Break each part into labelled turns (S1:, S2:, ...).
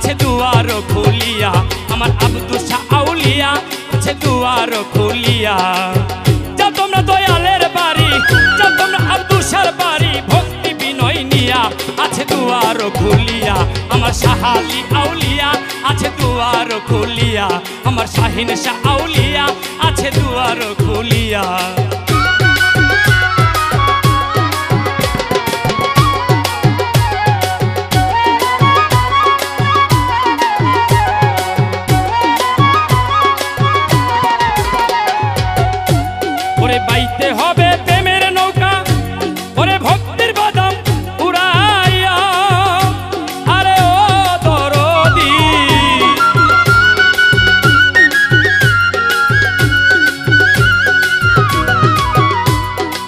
S1: আছে দুয়ার খুলিয়া, আমার আব্দুল শাহ আউলিয়া আছে দুয়ার খুলিয়া। যাও তোমরা দয়ালের বাড়ি, যাও তোমরা আব্দুল শাহর বাড়ি, ভক্তি বিনয় নিয়া আছে দুয়ার খুলিয়া। আমার শাহ আলী আউলিয়া আছে দুয়ার খুলিয়া, আমার শাহিন শাহ আউলিয়া আছে দুয়ার খুলিয়া। ওরে বাইতে হবে প্রেমের নৌকা, ওরে ভক্তির বাদাম উড়াইয়া, আরে ও দরদি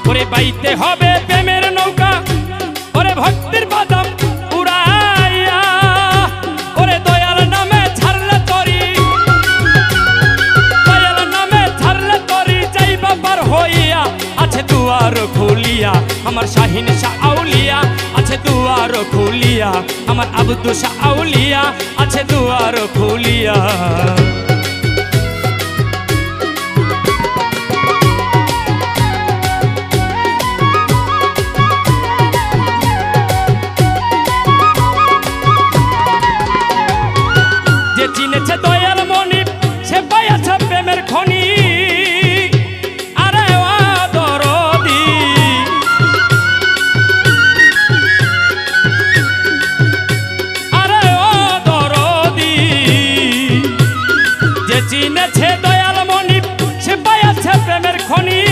S1: ওরে বাইতে হবে প্রেমের নৌকা, ওরে ভক্তির বাদাম উড়াইয়া, ওরে দয়াল নামে ছাড়লে তরি, দয়াল নামে ছাড়লে তরি যাইবা পার হইয়া আছে দুয়ার খুলিয়া। আমার শাহিন শাহ আউলিয়া আছে দুয়ার খুলিয়া, আমার আব্দুল শাহ আউলিয়া আছে দুয়ার খুলিয়া। যে চিনেছে দয়াল মনি সে পাইয়াছে প্রেমের খনি, আরে ও দরদি আরে ও দরদি। যে চিনেছে দয়াল মনি সে পাইয়াছে প্রেমের খনি,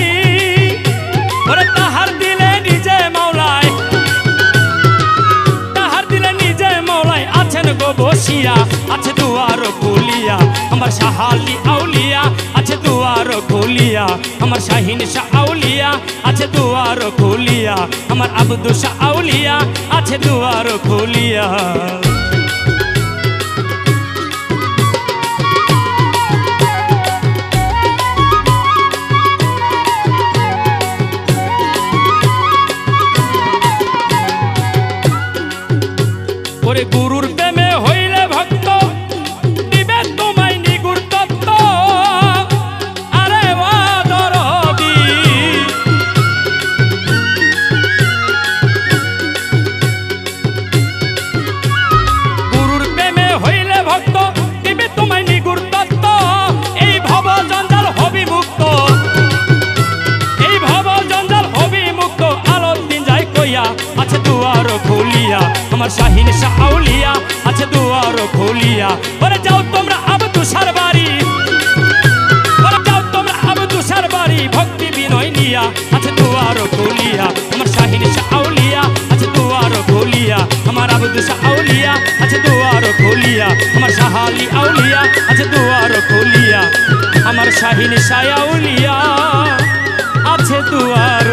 S1: ওরে তাহার দিলে নিজে মাওলায়, তাহার দিলে নিজে মাওলায় আছেন গো বসিয়া আছে দুয়ার খুলিয়া। আমার শাহ আলী আউলিয়া আছে দুয়ার খুলিয়া, আমার শাহিন শাহ আউলিয়া আছে দুয়ার খুলিয়া, আমার আব্দুল শাহ আউলিয়া আছে দুয়ার খুলিয়া। ওরে গুরুর প্রেমে হইলে ভক্ত দিবে তোমায় নিগুর তত্ত্ব, আরে ও দরদি গুরুর প্রেমে হইলে ভক্ত দিবে তোমায় নিগুর তত্ত্ব। এই ভব জঞ্জাল হবি মুক্ত, এই ভব জঞ্জাল হবি মুক্ত, আলোর দিন যায় কইয়া আছে দুয়ার খুলিয়া। আমার শাহিন শাহ আউলিয়া আছে দুয়ার খুলিয়া। ওরে যাও তোমরা আব্দুল শাহর বাড়ি, ওরে যাও তোমরা আব্দুল শাহর বাড়ি, ভক্তি বিনয় নিয়া আছে দুয়ার খুলিয়া। আমার শাহিন শাহ আউলিয়া আছে দুয়ার খুলিয়া, আমার আব্দুল শাহ আউলিয়া আছে দুয়ার খুলিয়া, আমার শাহ আলী আউলিয়া আছে দুয়ার খুলিয়া, আমার শাহিন শাহ আউলিয়া আছে দুয়ার